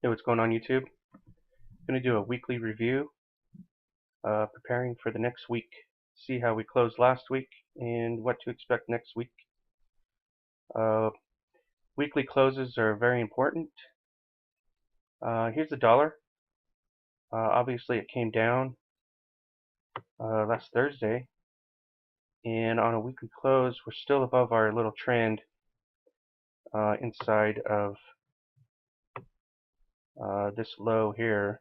Hey, what's going on YouTube? I'm going to do a weekly review, preparing for the next week. See how we closed last week and what to expect next week. Uh, Weekly closes are very important. Here's the dollar. Obviously it came down last Thursday, and on a weekly close we're still above our little trend inside of this low here.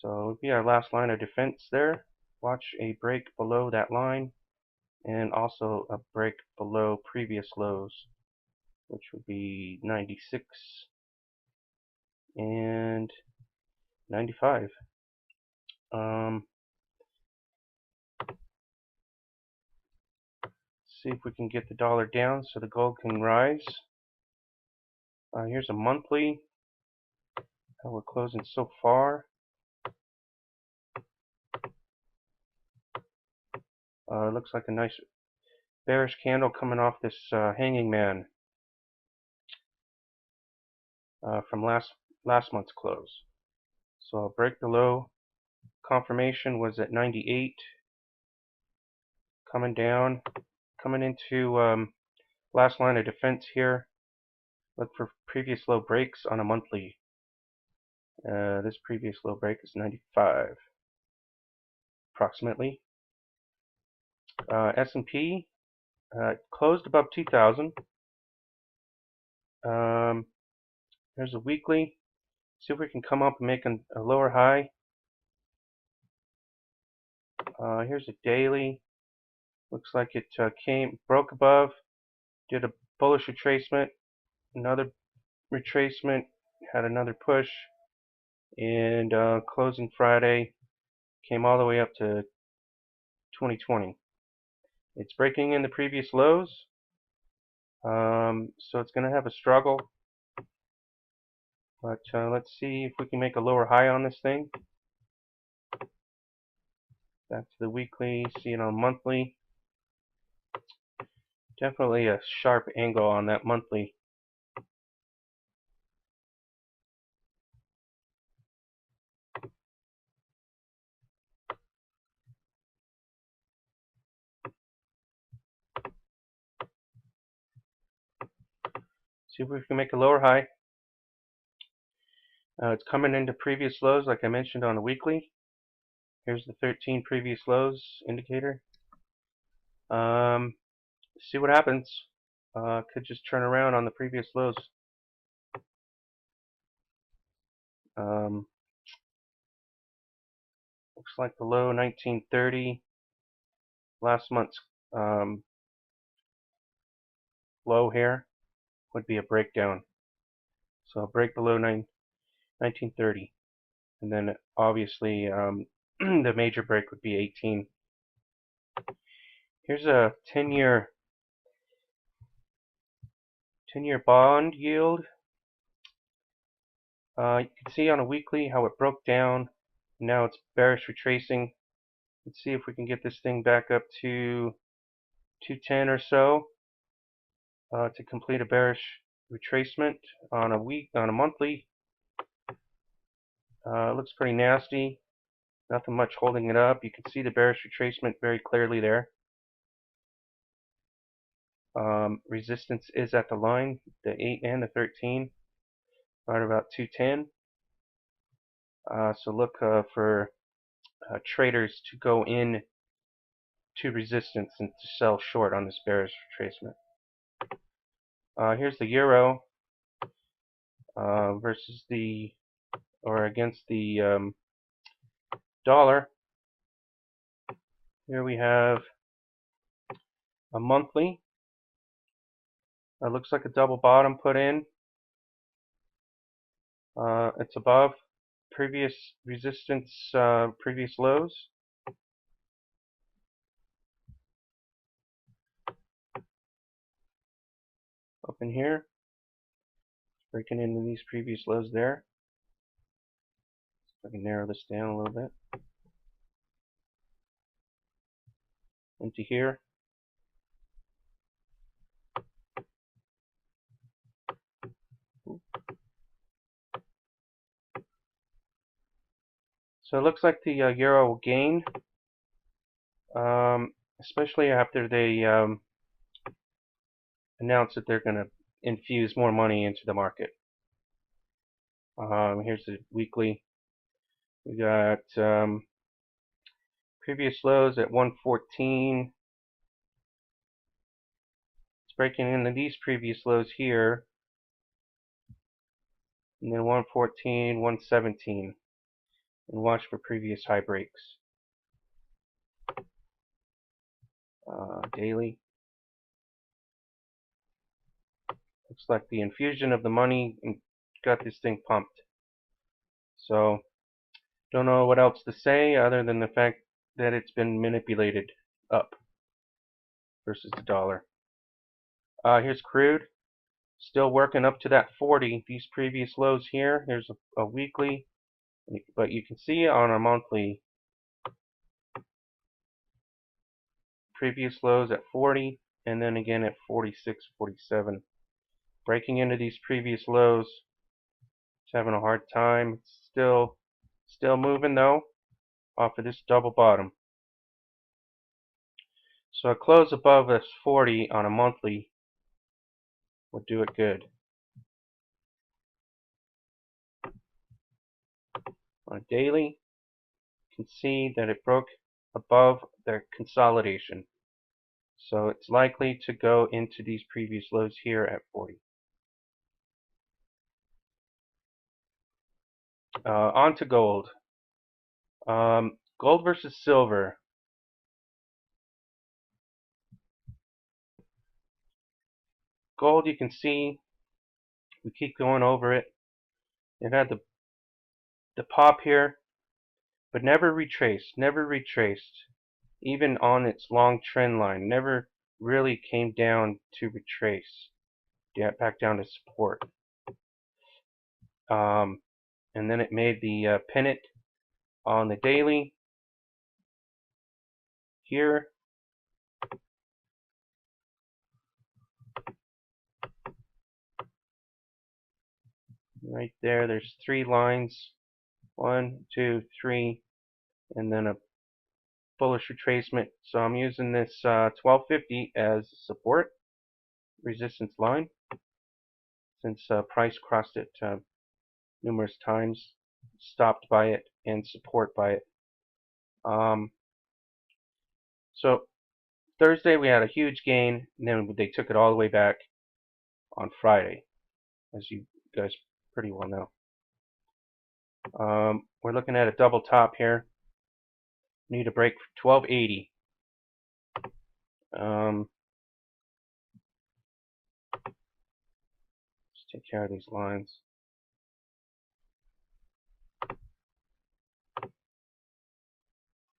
So it would be our last line of defense there. Watch a break below that line and also a break below previous lows, which would be 96 and 95. See if we can get the dollar down so the gold can rise. Here's a monthly, how we're closing so far. Looks like a nice bearish candle coming off this hanging man from last month's close. So I'll break the low. Confirmation was at 98, coming down, coming into last line of defense here. Look for previous low breaks on a monthly. This previous low break is 95 approximately. S&P closed above 2,000. There's a weekly. See if we can come up and make a lower high. Here's a daily. Looks like it broke above, did a bullish retracement, another retracement, had another push, and closing Friday came all the way up to 2020. It's breaking in the previous lows, so it's going to have a struggle. But let's see if we can make a lower high on this thing. Back to the weekly, see it on monthly. Definitely a sharp angle on that monthly. See if we can make a lower high. It's coming into previous lows like I mentioned on the weekly. Here's the 13 previous lows indicator. See what happens. Could just turn around on the previous lows. Looks like the low 1930 last month's low here would be a breakdown. So a break below 1930, and then obviously the major break would be 18. Here's a 10-year bond yield. You can see on a weekly how it broke down. Now it's bearish retracing. Let's see if we can get this thing back up to 210 or so to complete a bearish retracement on a monthly. It looks pretty nasty. Nothing much holding it up. You can see the bearish retracement very clearly there. Resistance is at the line, the 8 and the 13, right about 210. So look for traders to go in to resistance and to sell short on this bearish retracement. Here's the euro versus against the dollar. Here we have a monthly. Looks like a double bottom put in. It's above previous resistance, previous lows. Up in here, breaking into these previous lows there. If I can narrow this down a little bit. Into here. So it looks like the euro will gain, especially after they announce that they're going to infuse more money into the market. Here's the weekly. We got previous lows at 114. It's breaking into these previous lows here. And then 114, 117. And watch for previous high breaks. Daily. Looks like the infusion of the money got this thing pumped. So, don't know what else to say other than the fact that it's been manipulated up versus the dollar. Here's crude. Still working up to that 40. These previous lows here. Here's a weekly. But you can see on a monthly, previous lows at 40. And then again at 46, 47. Breaking into these previous lows. It's having a hard time. It's still moving though. Off of this double bottom. So a close above this 40 on a monthly would do it good. On a daily, you can see that it broke above the consolidation. So it's likely to go into these previous lows here at 40. On to gold. Gold versus silver. Gold, you can see, we keep going over it. It had the pop here, but never retraced, even on its long trend line, never really came down to retrace, back down to support. And then it made the pennant on the daily here. Right there, there's 3 lines. 1, 2, 3, and then a bullish retracement. So I'm using this 1250 as support resistance line, since price crossed it numerous times, stopped by it, and support by it. So Thursday we had a huge gain, and then they took it all the way back on Friday, as you guys pretty well know. We're looking at a double top here. Need a break for 1280. Let's take care of these lines.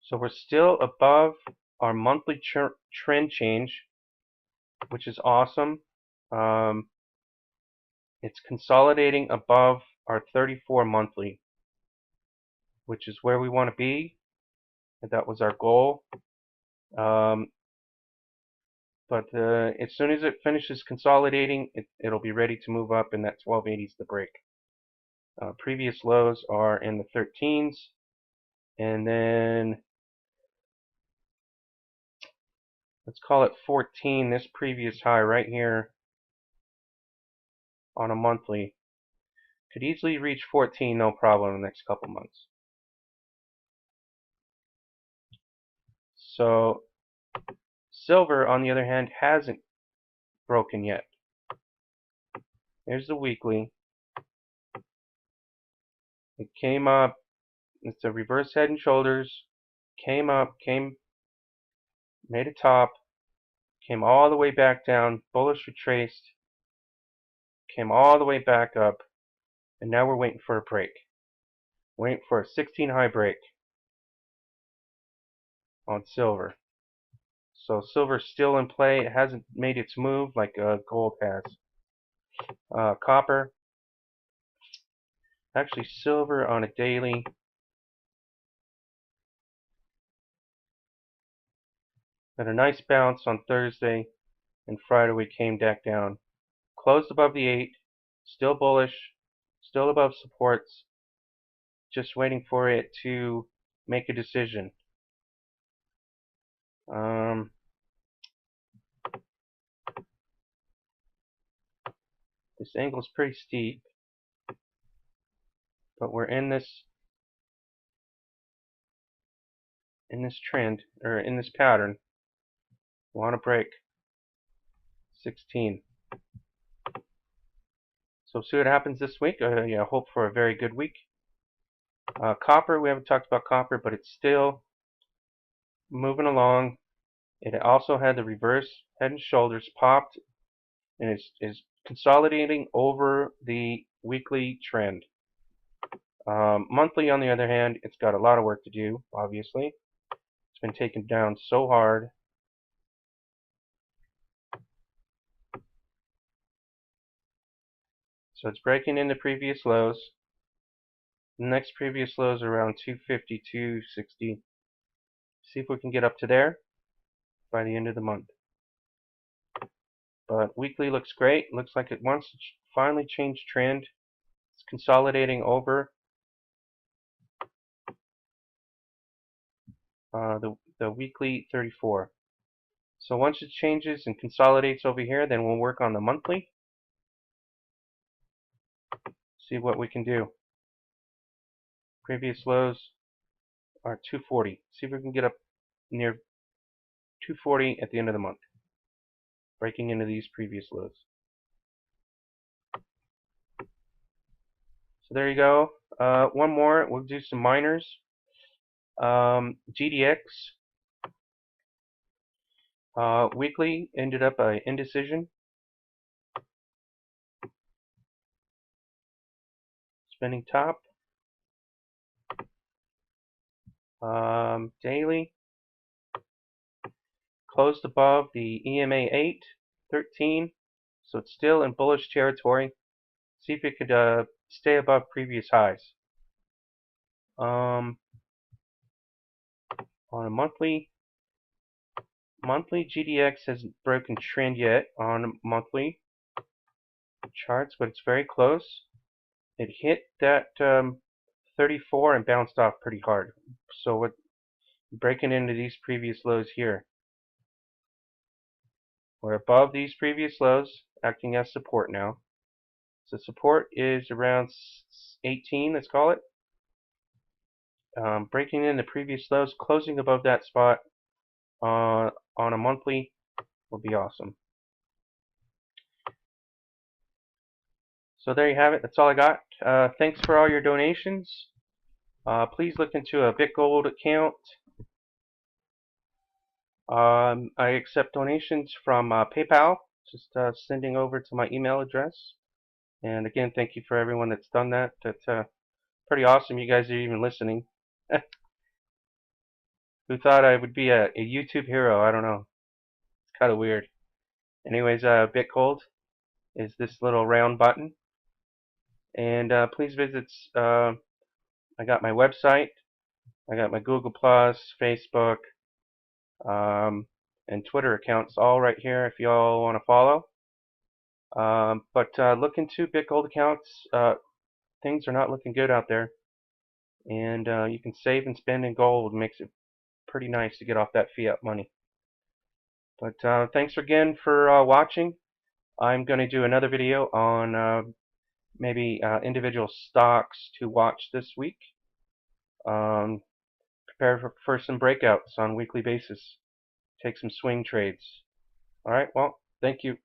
So we're still above our monthly trend change, which is awesome. It's consolidating above our 34 monthly, which is where we want to be. And that was our goal. But as soon as it finishes consolidating, it'll be ready to move up, and that 1280 is the break. Previous lows are in the 13s, and then let's call it 14. This previous high right here on a monthly could easily reach 14, no problem, in the next couple months. So silver, on the other hand, hasn't broken yet. Here's the weekly. It came up. It's a reverse head and shoulders. Came up, made a top, came all the way back down, bullish retraced, came all the way back up, and now we're waiting for a break. Waiting for a 16 high break on silver. So silver's still in play. It hasn't made its move like gold has. Copper. Actually, silver on a daily. Had a nice bounce on Thursday, and Friday we came back down. Closed above the 8. Still bullish. Still above supports. just waiting for it to make a decision. This angle is pretty steep, but we're in this trend, or in this pattern. We want to break 16. So see what happens this week. Yeah, hope for a very good week. Copper, we haven't talked about copper, but it's still moving along. It also had the reverse head and shoulders popped, and is consolidating over the weekly trend. Monthly, on the other hand, it's got a lot of work to do, obviously. It's been taken down so hard. So it's breaking into previous lows. The next previous low is around 250, 260. See if we can get up to there by the end of the month. But weekly looks great. Looks like it wants to finally change trend. It's consolidating over the weekly 34. So once it changes and consolidates over here, then we'll work on the monthly. See what we can do. Previous lows are 240. See if we can get up near 240 at the end of the month, breaking into these previous lows. So there you go. One more. We'll do some minors. GDX weekly ended up an indecision. Spinning top. Daily closed above the EMA 8, 13, so it's still in bullish territory. See if it could stay above previous highs. On a monthly GDX hasn't broken trend yet on monthly charts, but it's very close. It hit that 34 and bounced off pretty hard. So we're breaking into these previous lows here. We're above these previous lows, acting as support now. So support is around 18, let's call it. Breaking in the previous lows, closing above that spot on a monthly would be awesome. So there you have it. That's all I got. Thanks for all your donations. Please look into a Bitgold account. I accept donations from PayPal. Just sending over to my email address. And again, thank you for everyone that's done that. That's pretty awesome. You guys are even listening. Who thought I would be a YouTube hero? I don't know. It's kind of weird. Anyways, Bitgold is this little round button. And please visit. I got my website. I got my Google Plus, Facebook, and Twitter accounts all right here if you all want to follow. But look into Bitgold accounts. Things are not looking good out there. And you can save and spend in gold. Makes it pretty nice to get off that fiat money. But thanks again for watching. I'm going to do another video on maybe individual stocks to watch this week. Prepare for some breakouts on a weekly basis. Take some swing trades. Alright, well, thank you.